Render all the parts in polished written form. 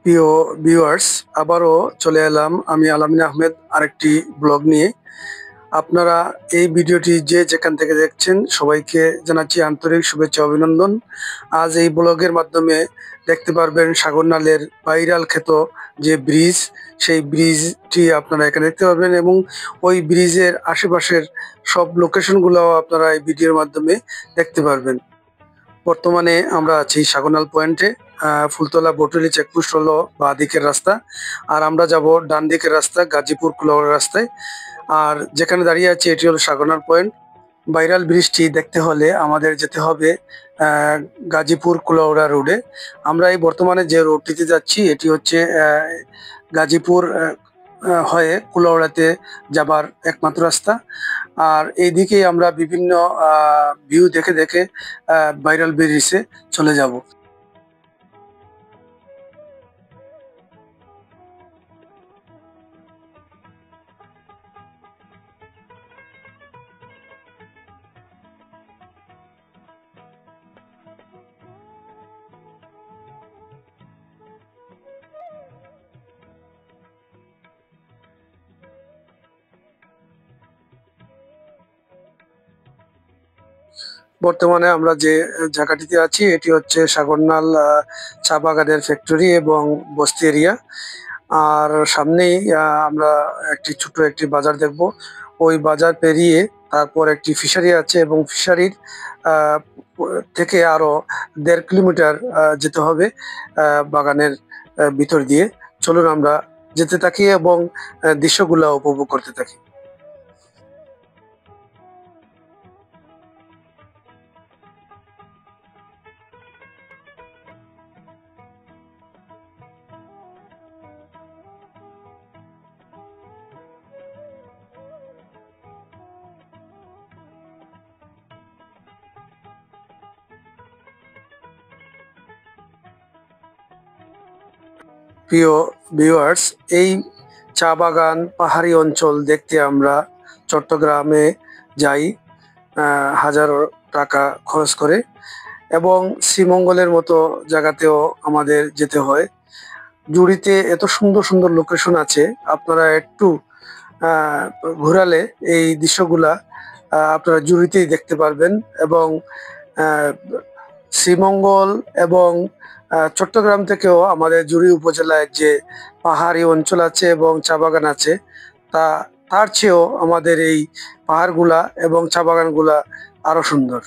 প্রিয় ভিউয়ার্স, আবারও চলে এলাম আমি আলামিন আহমেদ আরেকটি ব্লগ নিয়ে। আপনারা এই ভিডিওটি যে যেখান থেকে দেখছেন সবাইকে জানাচ্ছি আন্তরিক শুভেচ্ছা অভিনন্দন। আজ এই ব্লগের মাধ্যমে দেখতে পারবেন সাগরনালের ভাইরাল খ্যাত যে ব্রিজ, সেই ব্রিজটি আপনারা এখানে দেখতে পারবেন এবং ওই ব্রিজের আশেপাশের সব লোকেশনগুলোও আপনারা এই ভিডিওর মাধ্যমে দেখতে পারবেন। বর্তমানে আমরা আছি সাগরনাল পয়েন্টে। ফুলতলা বটুলি চেকপোস্ট হলো বাঁ দিকের রাস্তা, আর আমরা যাব ডান দিকের রাস্তা গাজীপুর কুলাউড়া রাস্তায়। আর যেখানে দাঁড়িয়ে আছি এটি হলো সাগরনাল পয়েন্ট। ভাইরাল ব্রিজটি দেখতে হলে আমাদের যেতে হবে গাজীপুর কুলাউড়া রোডে। আমরা এই বর্তমানে যে রোডটিতে যাচ্ছি এটি হচ্ছে গাজীপুর হয়ে কুলাউড়াতে যাবার একমাত্র রাস্তা। আর এইদিকেই আমরা বিভিন্ন ভিউ দেখে দেখে ভাইরাল ব্রিজে চলে যাব। বর্তমানে আমরা যে জায়গাটিতে আছি এটি হচ্ছে সাগরনাল চা বাগানের ফ্যাক্টরি এবং বস্তি এরিয়া। আর সামনেই আমরা ছোট একটি বাজার দেখব। ওই বাজার পেরিয়ে তারপর একটি ফিশারি আছে এবং ফিশারির আহ, থেকে আরো 1.5 কিলোমিটার যেতে হবে বাগানের ভিতর দিয়ে। চলুন আমরা যেতে থাকি এবং দৃশ্যগুলো উপভোগ করতে থাকি। প্রিয় ভিউয়ার্স, এই চা বাগান পাহাড়ি অঞ্চল দেখতে আমরা চট্টগ্রামে যাই হাজারো টাকা খরচ করে, এবং শ্রীমঙ্গলের মতো জায়গাতেও আমাদের যেতে হয়। জুড়িতে এত সুন্দর সুন্দর লোকেশন আছে, আপনারা একটু আহ, ঘোরালে এই দৃশ্যগুলা আপনারা জুড়িতেই দেখতে পারবেন। এবং আহ, শ্রীমঙ্গল এবং চট্টগ্রাম থেকেও আমাদের জুড়ি উপজেলায় যে পাহাড়ি অঞ্চল আছে এবং চা বাগান আছে, তা তার চেয়েও আমাদের এই পাহাড়গুলা এবং চা বাগানগুলা আরো সুন্দর।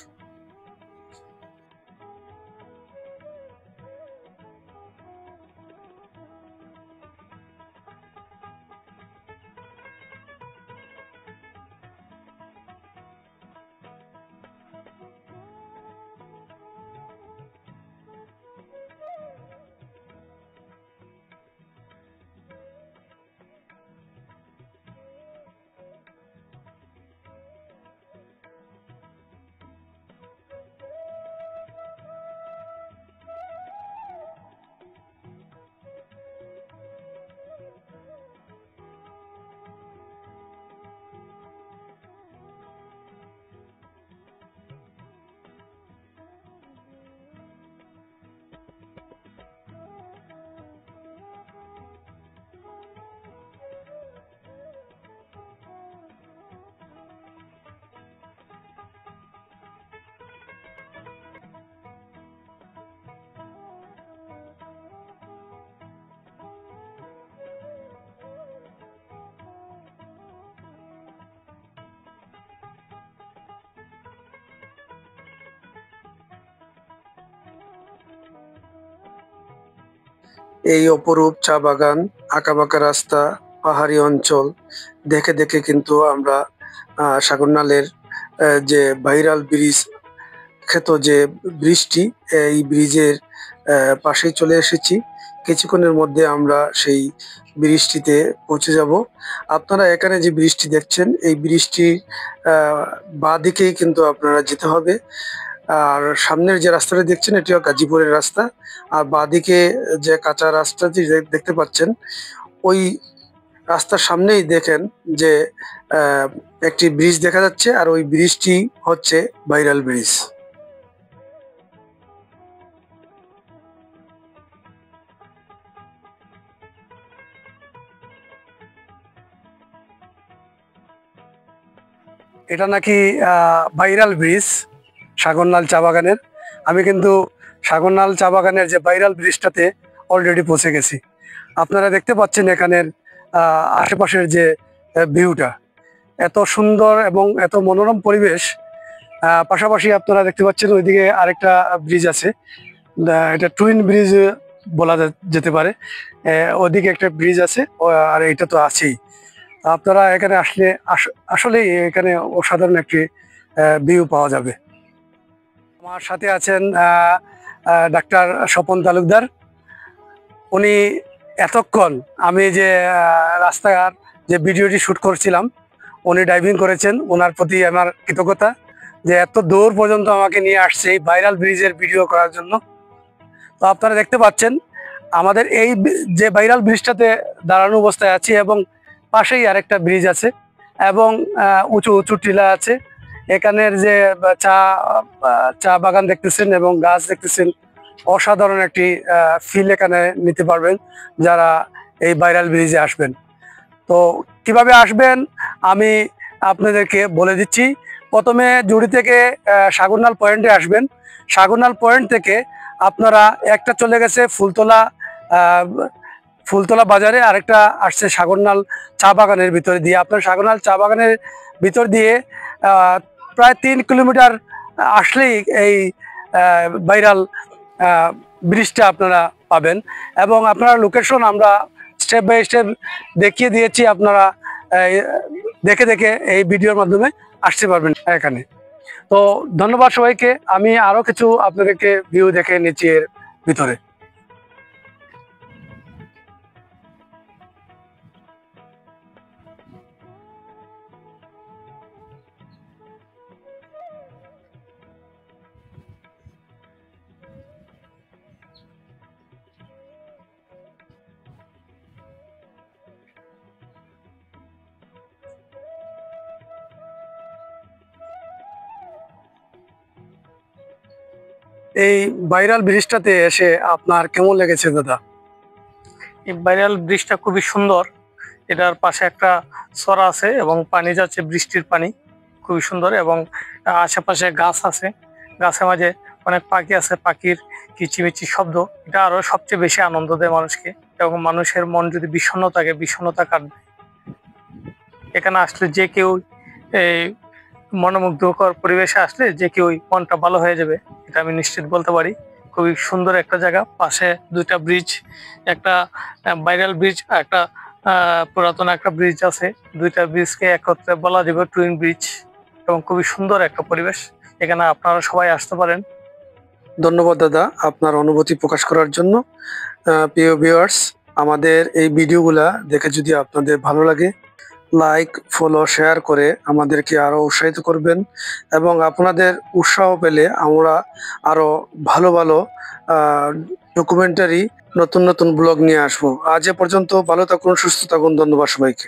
এই অপরূপ চা বাগান, আঁকাবাঁকা রাস্তা, পাহাড়ি অঞ্চল দেখে দেখে কিন্তু আমরা সাগরনালের যে ভাইরাল ব্রিজ খ্যাত যে ব্রিজটি, এই ব্রিজের পাশেই চলে এসেছি। কিছুক্ষণের মধ্যে আমরা সেই ব্রিজটিতে পৌঁছে যাব। আপনারা এখানে যে ব্রিজটি দেখছেন এই ব্রিজটি বাঁ দিকেই কিন্তু আপনারা যেতে হবে। আর সামনের যে রাস্তাটা দেখছেন এটি গাজীপুরের রাস্তা। আর বাঁদিকে যে কাঁচা রাস্তাটি দেখতে পাচ্ছেন, ওই রাস্তার সামনেই দেখেন যে আহ, একটি ব্রিজ দেখা যাচ্ছে, আর ওই ব্রিজটি হচ্ছে ভাইরাল ব্রিজ। এটা নাকি ভাইরাল ব্রিজ সাগরনাল চা বাগানের। আমি কিন্তু সাগরনাল চা বাগানের যে ভাইরাল ব্রিজটাতে অলরেডি পৌঁছে গেছি। আপনারা দেখতে পাচ্ছেন এখানের আশেপাশের যে ভিউটা এত সুন্দর এবং এত মনোরম পরিবেশ। পাশাপাশি আপনারা দেখতে পাচ্ছেন ওইদিকে আরেকটা ব্রিজ আছে, এটা টুইন ব্রিজ বলা যেতে পারে। ওদিকে একটা ব্রিজ আছে আর এটা তো আছেই। আপনারা এখানে আসলে আসলেই এখানে অসাধারণ একটি ভিউ পাওয়া যাবে। আমার সাথে আছেন ডাক্তার স্বপন তালুকদার। উনি এতক্ষণ আমি যে রাস্তার যে ভিডিওটি শ্যুট করছিলাম উনি ডাইভিং করেছেন। ওনার প্রতি আমার কৃতজ্ঞতা যে এত দূর পর্যন্ত আমাকে নিয়ে আসছে এই ভাইরাল ব্রিজের ভিডিও করার জন্য। তো আপনারা দেখতে পাচ্ছেন আমাদের এই যে ভাইরাল ব্রিজটাতে দাঁড়ানো অবস্থায় আছি এবং পাশেই আরেকটা ব্রিজ আছে এবং উঁচু উঁচু টিলা আছে। এখানের যে চা বাগান দেখতেছেন এবং গাছ দেখতেছেন, অসাধারণ একটি ফিল এখানে নিতে পারবেন যারা এই ভাইরাল ব্রিজে আসবেন। তো কিভাবে আসবেন আমি আপনাদেরকে বলে দিচ্ছি। প্রথমে জুড়ি থেকে সাগরনাল পয়েন্টে আসবেন। সাগরনাল পয়েন্ট থেকে আপনারা একটা চলে গেছে ফুলতলা বাজারে, আরেকটা আসছে সাগরনাল চা বাগানের ভিতরে দিয়ে। আপনার সাগরনাল চা বাগানের ভিতর দিয়ে প্রায় 3 কিলোমিটার আসলেই এই ভাইরাল ব্রিজটা আপনারা পাবেন এবং আপনারা লোকেশন আমরা স্টেপ বাই স্টেপ দেখিয়ে দিয়েছি। আপনারা দেখে দেখে এই ভিডিওর মাধ্যমে আসতে পারবেন এখানে। তো ধন্যবাদ সবাইকে। আমি আরো কিছু আপনাদেরকে ভিউ দেখে নিচ্ছি এর ভিতরে। এই ভাইরাল ব্রিজটাতে এসে আপনার কেমন লেগেছে দাদা? এই ভাইরাল ব্রিজটা খুবই সুন্দর। এটার পাশে একটা সরা আছে এবং পানি যাচ্ছে, বৃষ্টির পানি, খুবই সুন্দর। এবং আশেপাশে গাছ আছে, গাছের মাঝে অনেক পাখি আছে, পাখির কিচিমিচি শব্দ, এটা আরো সবচেয়ে বেশি আনন্দ দেয় মানুষকে। এবং মানুষের মন যদি বিষণ্ণ থাকে, বিষণ্ণতা কাটবে। এখানে আসলে যে কেউ এই মনোমুগ্ধকর পরিবেশে আসলে যে কেউ মনটা ভালো হয়ে যাবে, এটা আমি নিশ্চিত বলতে পারি। খুবই সুন্দর একটা জায়গা, পাশে 2টা ব্রিজ, একটা ভাইরাল ব্রিজ, একটা পুরাতন একটা ব্রিজ আছে। 2টা ব্রিজকে একত্রে বলা যাবে টুইন ব্রিজ এবং খুবই সুন্দর একটা পরিবেশ। এখানে আপনারা সবাই আসতে পারেন। ধন্যবাদ দাদা আপনার অনুভূতি প্রকাশ করার জন্য। প্রিয় ভিউয়ার্স, আমাদের এই ভিডিওগুলা দেখে যদি আপনাদের ভালো লাগে লাইক, ফলো, শেয়ার করে আমাদেরকে আরো উৎসাহিত করবেন এবং আপনাদের উৎসাহ পেলে আমরা আরো ভালো ভালো ডকুমেন্টারি নতুন নতুন ব্লগ নিয়ে আসবো। আজ এ পর্যন্ত, ভালো থাকুন, সুস্থ থাকুন। ধন্যবাদ সবাইকে।